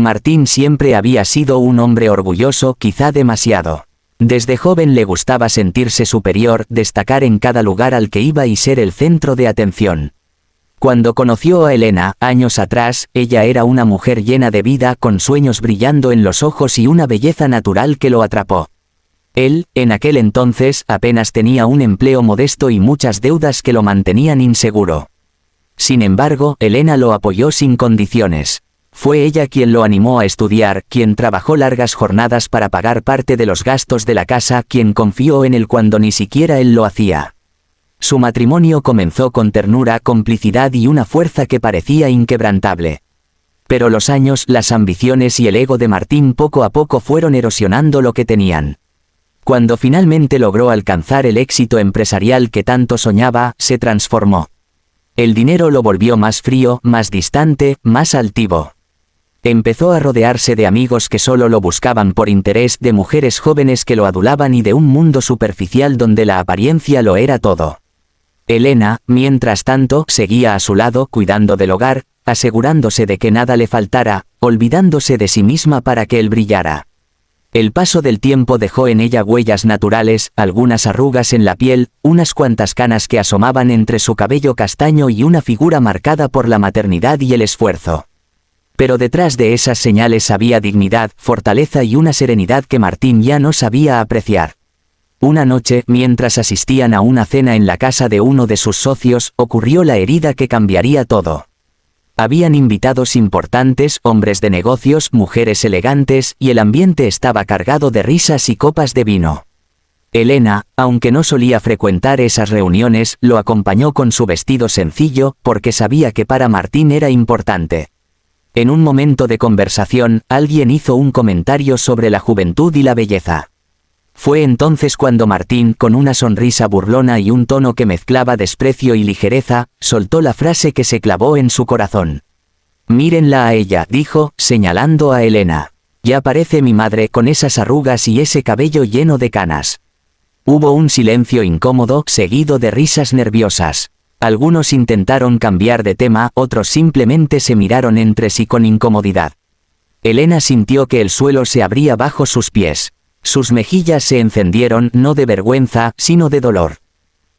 Martín siempre había sido un hombre orgulloso, quizá demasiado. Desde joven le gustaba sentirse superior, destacar en cada lugar al que iba y ser el centro de atención. Cuando conoció a Elena, años atrás, ella era una mujer llena de vida, con sueños brillando en los ojos y una belleza natural que lo atrapó. Él, en aquel entonces, apenas tenía un empleo modesto y muchas deudas que lo mantenían inseguro. Sin embargo, Elena lo apoyó sin condiciones. Fue ella quien lo animó a estudiar, quien trabajó largas jornadas para pagar parte de los gastos de la casa, quien confió en él cuando ni siquiera él lo hacía. Su matrimonio comenzó con ternura, complicidad y una fuerza que parecía inquebrantable. Pero los años, las ambiciones y el ego de Martín poco a poco fueron erosionando lo que tenían. Cuando finalmente logró alcanzar el éxito empresarial que tanto soñaba, se transformó. El dinero lo volvió más frío, más distante, más altivo. Empezó a rodearse de amigos que solo lo buscaban por interés, de mujeres jóvenes que lo adulaban y de un mundo superficial donde la apariencia lo era todo. Elena, mientras tanto, seguía a su lado, cuidando del hogar, asegurándose de que nada le faltara, olvidándose de sí misma para que él brillara. El paso del tiempo dejó en ella huellas naturales, algunas arrugas en la piel, unas cuantas canas que asomaban entre su cabello castaño y una figura marcada por la maternidad y el esfuerzo. Pero detrás de esas señales había dignidad, fortaleza y una serenidad que Martín ya no sabía apreciar. Una noche, mientras asistían a una cena en la casa de uno de sus socios, ocurrió la herida que cambiaría todo. Habían invitados importantes, hombres de negocios, mujeres elegantes, y el ambiente estaba cargado de risas y copas de vino. Elena, aunque no solía frecuentar esas reuniones, lo acompañó con su vestido sencillo, porque sabía que para Martín era importante. En un momento de conversación, alguien hizo un comentario sobre la juventud y la belleza. Fue entonces cuando Martín, con una sonrisa burlona y un tono que mezclaba desprecio y ligereza, soltó la frase que se clavó en su corazón. «Mírenla a ella», dijo, señalando a Elena. «Ya parece mi madre, con esas arrugas y ese cabello lleno de canas». Hubo un silencio incómodo, seguido de risas nerviosas. Algunos intentaron cambiar de tema, otros simplemente se miraron entre sí con incomodidad. Elena sintió que el suelo se abría bajo sus pies. Sus mejillas se encendieron, no de vergüenza, sino de dolor.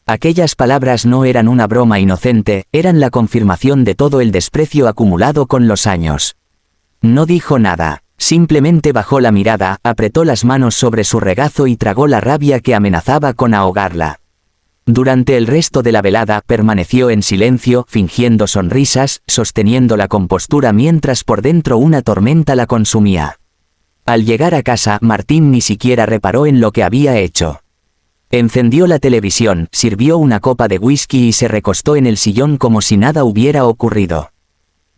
Aquellas palabras no eran una broma inocente, eran la confirmación de todo el desprecio acumulado con los años. No dijo nada, simplemente bajó la mirada, apretó las manos sobre su regazo y tragó la rabia que amenazaba con ahogarla. Durante el resto de la velada permaneció en silencio, fingiendo sonrisas, sosteniendo la compostura mientras por dentro una tormenta la consumía. Al llegar a casa, Martín ni siquiera reparó en lo que había hecho. Encendió la televisión, sirvió una copa de whisky y se recostó en el sillón como si nada hubiera ocurrido.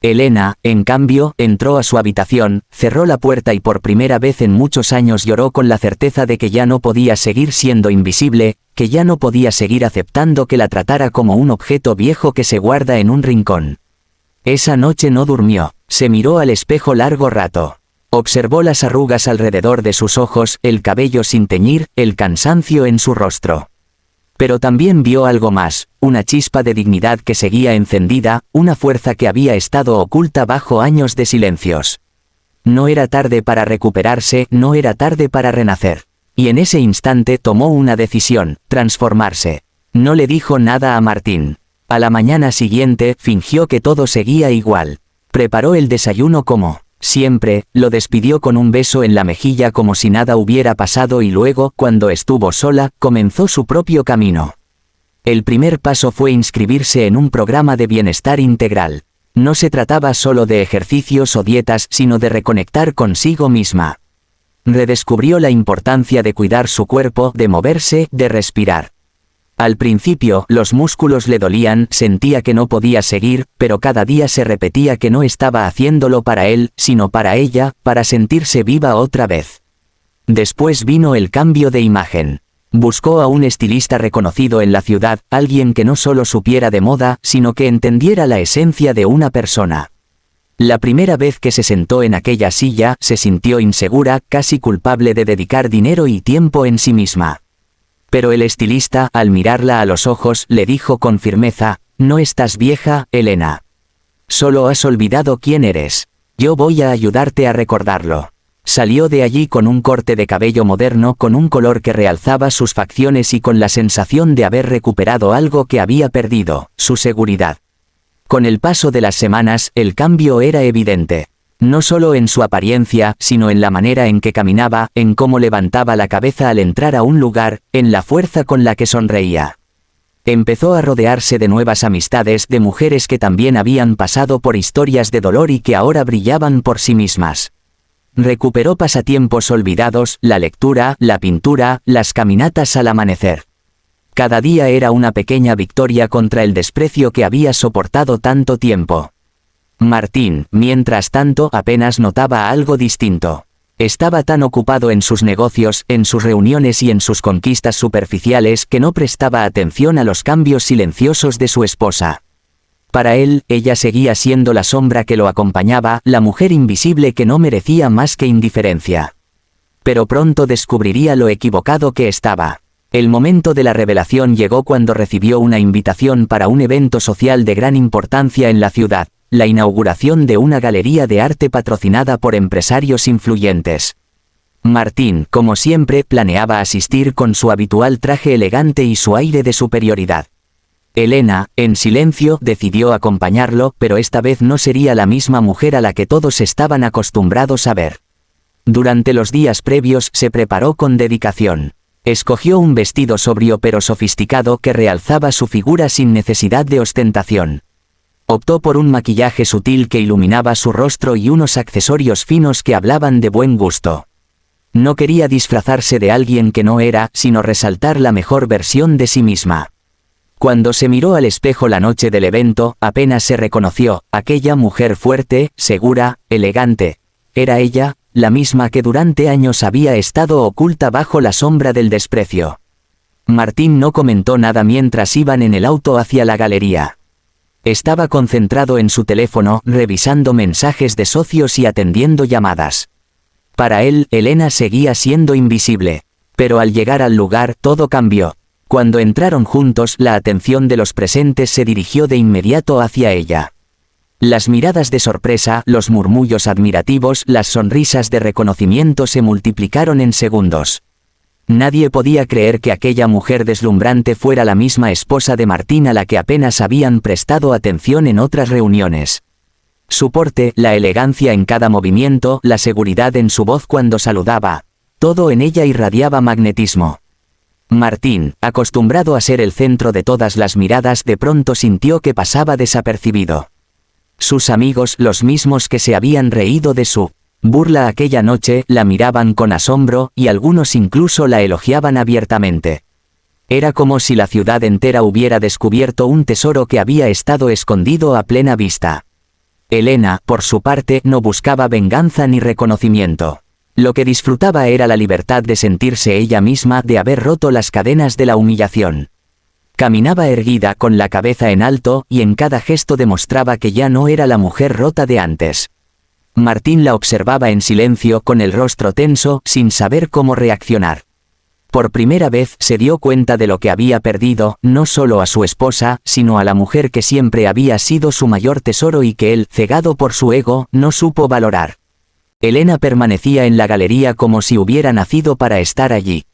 Elena, en cambio, entró a su habitación, cerró la puerta y por primera vez en muchos años lloró con la certeza de que ya no podía seguir siendo invisible, que ya no podía seguir aceptando que la tratara como un objeto viejo que se guarda en un rincón. Esa noche no durmió, se miró al espejo largo rato. Observó las arrugas alrededor de sus ojos, el cabello sin teñir, el cansancio en su rostro. Pero también vio algo más, una chispa de dignidad que seguía encendida, una fuerza que había estado oculta bajo años de silencios. No era tarde para recuperarse, no era tarde para renacer. Y en ese instante tomó una decisión, transformarse. No le dijo nada a Martín. A la mañana siguiente, fingió que todo seguía igual. Preparó el desayuno como siempre, lo despidió con un beso en la mejilla como si nada hubiera pasado y luego, cuando estuvo sola, comenzó su propio camino. El primer paso fue inscribirse en un programa de bienestar integral. No se trataba solo de ejercicios o dietas, sino de reconectar consigo misma. Redescubrió la importancia de cuidar su cuerpo, de moverse, de respirar. Al principio, los músculos le dolían, sentía que no podía seguir, pero cada día se repetía que no estaba haciéndolo para él, sino para ella, para sentirse viva otra vez. Después vino el cambio de imagen. Buscó a un estilista reconocido en la ciudad, alguien que no solo supiera de moda, sino que entendiera la esencia de una persona. La primera vez que se sentó en aquella silla, se sintió insegura, casi culpable de dedicar dinero y tiempo en sí misma. Pero el estilista, al mirarla a los ojos, le dijo con firmeza: «No estás vieja, Elena. Solo has olvidado quién eres». Yo voy a ayudarte a recordarlo. Salió de allí con un corte de cabello moderno con un color que realzaba sus facciones y con la sensación de haber recuperado algo que había perdido, su seguridad. Con el paso de las semanas, el cambio era evidente. No solo en su apariencia, sino en la manera en que caminaba, en cómo levantaba la cabeza al entrar a un lugar, en la fuerza con la que sonreía. Empezó a rodearse de nuevas amistades, de mujeres que también habían pasado por historias de dolor y que ahora brillaban por sí mismas. Recuperó pasatiempos olvidados, la lectura, la pintura, las caminatas al amanecer. Cada día era una pequeña victoria contra el desprecio que había soportado tanto tiempo. Martín, mientras tanto, apenas notaba algo distinto. Estaba tan ocupado en sus negocios, en sus reuniones y en sus conquistas superficiales que no prestaba atención a los cambios silenciosos de su esposa. Para él, ella seguía siendo la sombra que lo acompañaba, la mujer invisible que no merecía más que indiferencia. Pero pronto descubriría lo equivocado que estaba. El momento de la revelación llegó cuando recibió una invitación para un evento social de gran importancia en la ciudad. La inauguración de una galería de arte patrocinada por empresarios influyentes. Martín, como siempre, planeaba asistir con su habitual traje elegante y su aire de superioridad. Elena, en silencio, decidió acompañarlo, pero esta vez no sería la misma mujer a la que todos estaban acostumbrados a ver. Durante los días previos se preparó con dedicación. Escogió un vestido sobrio pero sofisticado que realzaba su figura sin necesidad de ostentación. Optó por un maquillaje sutil que iluminaba su rostro y unos accesorios finos que hablaban de buen gusto. No quería disfrazarse de alguien que no era, sino resaltar la mejor versión de sí misma. Cuando se miró al espejo la noche del evento, apenas se reconoció, aquella mujer fuerte, segura, elegante. Era ella, la misma que durante años había estado oculta bajo la sombra del desprecio. Martín no comentó nada mientras iban en el auto hacia la galería. Estaba concentrado en su teléfono, revisando mensajes de socios y atendiendo llamadas. Para él, Elena seguía siendo invisible. Pero al llegar al lugar, todo cambió. Cuando entraron juntos, la atención de los presentes se dirigió de inmediato hacia ella. Las miradas de sorpresa, los murmullos admirativos, las sonrisas de reconocimiento se multiplicaron en segundos. Nadie podía creer que aquella mujer deslumbrante fuera la misma esposa de Martín a la que apenas habían prestado atención en otras reuniones. Su porte, la elegancia en cada movimiento, la seguridad en su voz cuando saludaba, todo en ella irradiaba magnetismo. Martín, acostumbrado a ser el centro de todas las miradas, de pronto sintió que pasaba desapercibido. Sus amigos, los mismos que se habían reído de su burla aquella noche, la miraban con asombro, y algunos incluso la elogiaban abiertamente. Era como si la ciudad entera hubiera descubierto un tesoro que había estado escondido a plena vista. Elena, por su parte, no buscaba venganza ni reconocimiento. Lo que disfrutaba era la libertad de sentirse ella misma, de haber roto las cadenas de la humillación. Caminaba erguida, con la cabeza en alto, y en cada gesto demostraba que ya no era la mujer rota de antes. Martín la observaba en silencio, con el rostro tenso, sin saber cómo reaccionar. Por primera vez se dio cuenta de lo que había perdido, no solo a su esposa, sino a la mujer que siempre había sido su mayor tesoro y que él, cegado por su ego, no supo valorar. Elena permanecía en la galería como si hubiera nacido para estar allí.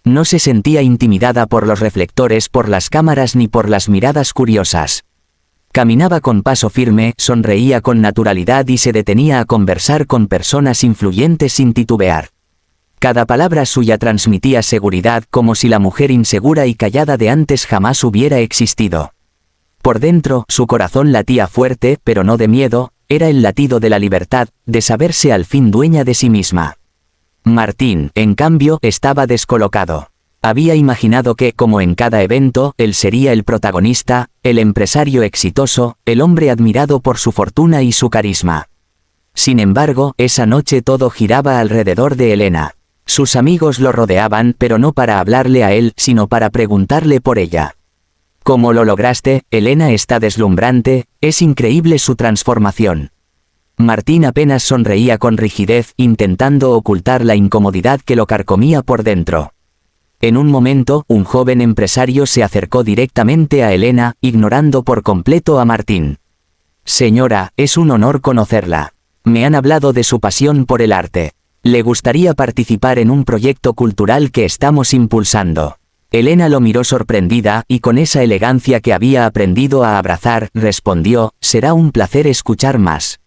No se sentía intimidada por los reflectores, por las cámaras ni por las miradas curiosas. Caminaba con paso firme, sonreía con naturalidad y se detenía a conversar con personas influyentes sin titubear. Cada palabra suya transmitía seguridad, como si la mujer insegura y callada de antes jamás hubiera existido. Por dentro, su corazón latía fuerte, pero no de miedo, era el latido de la libertad, de saberse al fin dueña de sí misma. Martín, en cambio, estaba descolocado. Había imaginado que, como en cada evento, él sería el protagonista, el empresario exitoso, el hombre admirado por su fortuna y su carisma. Sin embargo, esa noche todo giraba alrededor de Elena. Sus amigos lo rodeaban, pero no para hablarle a él, sino para preguntarle por ella. ¿Cómo lo lograste? Elena está deslumbrante, es increíble su transformación. Martín apenas sonreía con rigidez, intentando ocultar la incomodidad que lo carcomía por dentro. En un momento, un joven empresario se acercó directamente a Elena, ignorando por completo a Martín. «Señora, es un honor conocerla. Me han hablado de su pasión por el arte. Le gustaría participar en un proyecto cultural que estamos impulsando. Elena lo miró sorprendida, y con esa elegancia que había aprendido a abrazar, respondió: será un placer escuchar más.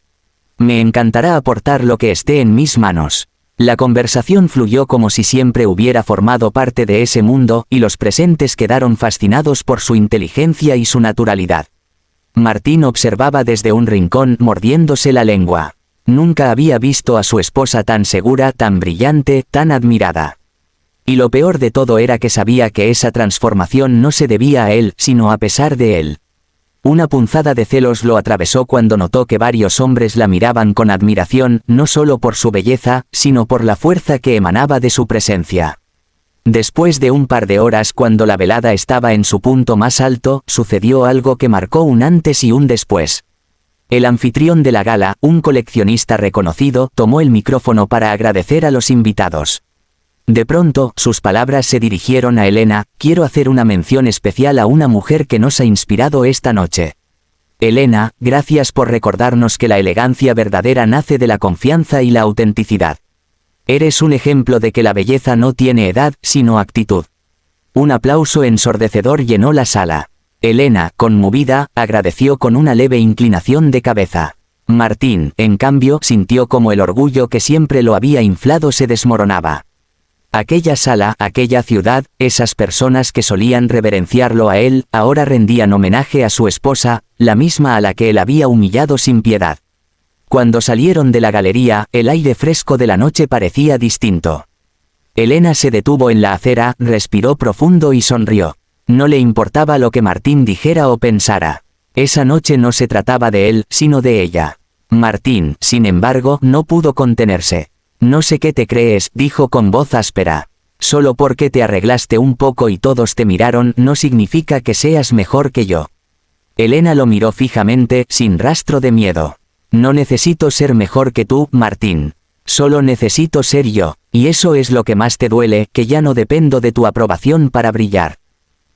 Me encantará aportar lo que esté en mis manos. La conversación fluyó como si siempre hubiera formado parte de ese mundo, y los presentes quedaron fascinados por su inteligencia y su naturalidad. Martín observaba desde un rincón, mordiéndose la lengua. Nunca había visto a su esposa tan segura, tan brillante, tan admirada. Y lo peor de todo era que sabía que esa transformación no se debía a él, sino a pesar de él. Una punzada de celos lo atravesó cuando notó que varios hombres la miraban con admiración, no solo por su belleza, sino por la fuerza que emanaba de su presencia. Después de un par de horas, cuando la velada estaba en su punto más alto, sucedió algo que marcó un antes y un después. El anfitrión de la gala, un coleccionista reconocido, tomó el micrófono para agradecer a los invitados. De pronto, sus palabras se dirigieron a Elena: quiero hacer una mención especial a una mujer que nos ha inspirado esta noche. Elena, gracias por recordarnos que la elegancia verdadera nace de la confianza y la autenticidad. Eres un ejemplo de que la belleza no tiene edad, sino actitud. Un aplauso ensordecedor llenó la sala. Elena, conmovida, agradeció con una leve inclinación de cabeza. Martín, en cambio, sintió como el orgullo que siempre lo había inflado se desmoronaba. Aquella sala, aquella ciudad, esas personas que solían reverenciarlo a él, ahora rendían homenaje a su esposa, la misma a la que él había humillado sin piedad. Cuando salieron de la galería, el aire fresco de la noche parecía distinto. Elena se detuvo en la acera, respiró profundo y sonrió. No le importaba lo que Martín dijera o pensara. Esa noche no se trataba de él, sino de ella. Martín, sin embargo, no pudo contenerse. No sé qué te crees, dijo con voz áspera. Solo porque te arreglaste un poco y todos te miraron, no significa que seas mejor que yo. Elena lo miró fijamente, sin rastro de miedo. No necesito ser mejor que tú, Martín. Solo necesito ser yo, y eso es lo que más te duele, que ya no dependo de tu aprobación para brillar.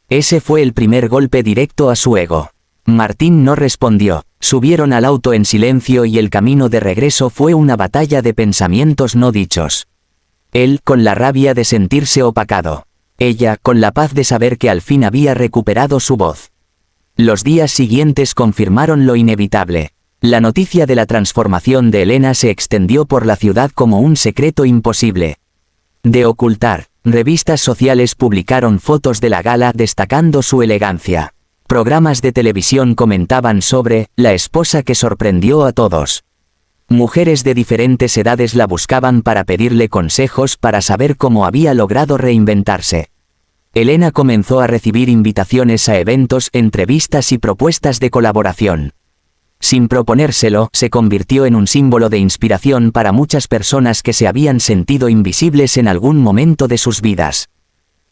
Ese fue el primer golpe directo a su ego. Martín no respondió. Subieron al auto en silencio y el camino de regreso fue una batalla de pensamientos no dichos. Él, con la rabia de sentirse opacado. Ella, con la paz de saber que al fin había recuperado su voz. Los días siguientes confirmaron lo inevitable. La noticia de la transformación de Elena se extendió por la ciudad como un secreto imposible de ocultar. Revistas sociales publicaron fotos de la gala destacando su elegancia. Programas de televisión comentaban sobre la esposa que sorprendió a todos. Mujeres de diferentes edades la buscaban para pedirle consejos para saber cómo había logrado reinventarse. Elena comenzó a recibir invitaciones a eventos, entrevistas y propuestas de colaboración. Sin proponérselo, se convirtió en un símbolo de inspiración para muchas personas que se habían sentido invisibles en algún momento de sus vidas.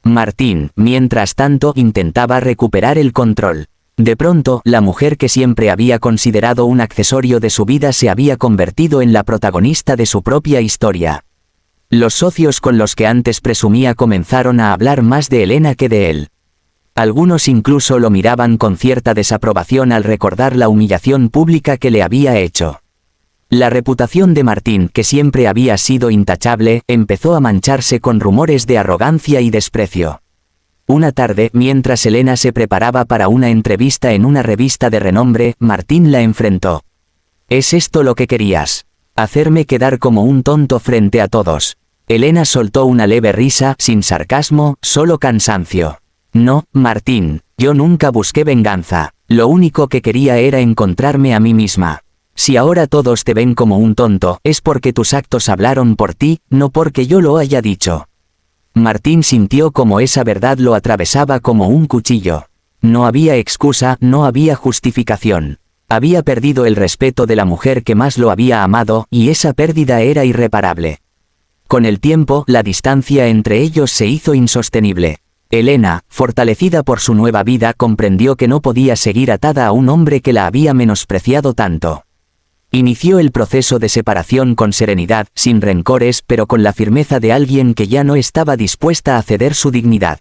Martín, mientras tanto, intentaba recuperar el control. De pronto, la mujer que siempre había considerado un accesorio de su vida se había convertido en la protagonista de su propia historia. Los socios con los que antes presumía comenzaron a hablar más de Elena que de él. Algunos incluso lo miraban con cierta desaprobación al recordar la humillación pública que le había hecho. La reputación de Martín, que siempre había sido intachable, empezó a mancharse con rumores de arrogancia y desprecio. Una tarde, mientras Elena se preparaba para una entrevista en una revista de renombre, Martín la enfrentó. ¿Es esto lo que querías? ¿Hacerme quedar como un tonto frente a todos? Elena soltó una leve risa, sin sarcasmo, solo cansancio. No, Martín, yo nunca busqué venganza. Lo único que quería era encontrarme a mí misma. Si ahora todos te ven como un tonto, es porque tus actos hablaron por ti, no porque yo lo haya dicho. Martín sintió como esa verdad lo atravesaba como un cuchillo. No había excusa, no había justificación. Había perdido el respeto de la mujer que más lo había amado, y esa pérdida era irreparable. Con el tiempo, la distancia entre ellos se hizo insostenible. Elena, fortalecida por su nueva vida, comprendió que no podía seguir atada a un hombre que la había menospreciado tanto. Inició el proceso de separación con serenidad, sin rencores, pero con la firmeza de alguien que ya no estaba dispuesta a ceder su dignidad.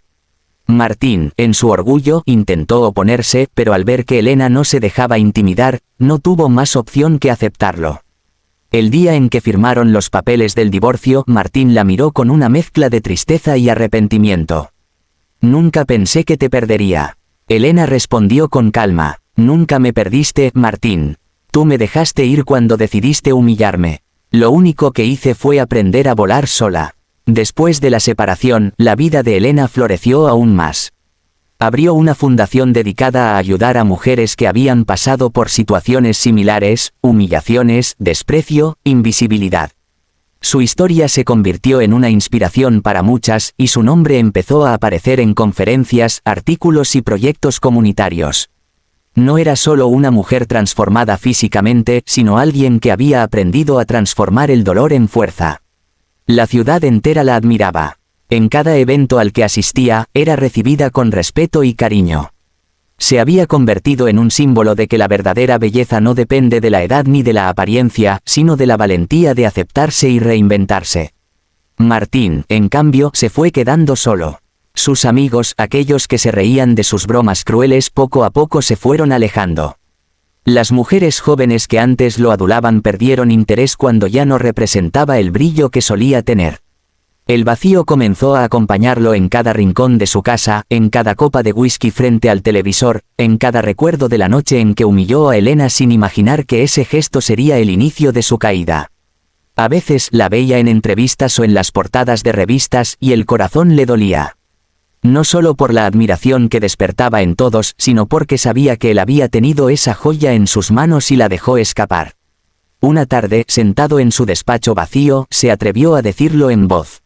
Martín, en su orgullo, intentó oponerse, pero al ver que Elena no se dejaba intimidar, no tuvo más opción que aceptarlo. El día en que firmaron los papeles del divorcio, Martín la miró con una mezcla de tristeza y arrepentimiento. «Nunca pensé que te perdería». Elena respondió con calma. «Nunca me perdiste, Martín. Tú me dejaste ir cuando decidiste humillarme. Lo único que hice fue aprender a volar sola». Después de la separación, la vida de Elena floreció aún más. Abrió una fundación dedicada a ayudar a mujeres que habían pasado por situaciones similares, humillaciones, desprecio, invisibilidad. Su historia se convirtió en una inspiración para muchas, y su nombre empezó a aparecer en conferencias, artículos y proyectos comunitarios. No era solo una mujer transformada físicamente, sino alguien que había aprendido a transformar el dolor en fuerza. La ciudad entera la admiraba. En cada evento al que asistía, era recibida con respeto y cariño. Se había convertido en un símbolo de que la verdadera belleza no depende de la edad ni de la apariencia, sino de la valentía de aceptarse y reinventarse. Martín, en cambio, se fue quedando solo. Sus amigos, aquellos que se reían de sus bromas crueles, poco a poco se fueron alejando. Las mujeres jóvenes que antes lo adulaban perdieron interés cuando ya no representaba el brillo que solía tener. El vacío comenzó a acompañarlo en cada rincón de su casa, en cada copa de whisky frente al televisor, en cada recuerdo de la noche en que humilló a Elena sin imaginar que ese gesto sería el inicio de su caída. A veces la veía en entrevistas o en las portadas de revistas y el corazón le dolía. No solo por la admiración que despertaba en todos, sino porque sabía que él había tenido esa joya en sus manos y la dejó escapar. Una tarde, sentado en su despacho vacío, se atrevió a decirlo en voz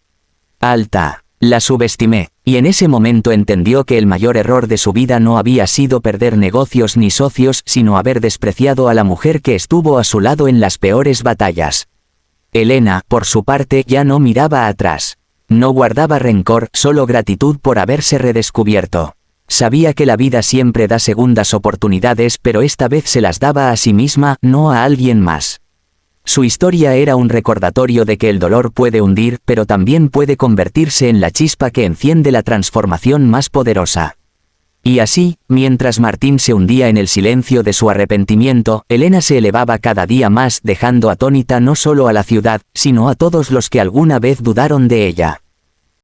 alta. La subestimé, y en ese momento entendió que el mayor error de su vida no había sido perder negocios ni socios, sino haber despreciado a la mujer que estuvo a su lado en las peores batallas. Elena, por su parte, ya no miraba atrás. No guardaba rencor, solo gratitud por haberse redescubierto. Sabía que la vida siempre da segundas oportunidades, pero esta vez se las daba a sí misma, no a alguien más. Su historia era un recordatorio de que el dolor puede hundir, pero también puede convertirse en la chispa que enciende la transformación más poderosa. Y así, mientras Martín se hundía en el silencio de su arrepentimiento, Elena se elevaba cada día más, dejando atónita no solo a la ciudad, sino a todos los que alguna vez dudaron de ella.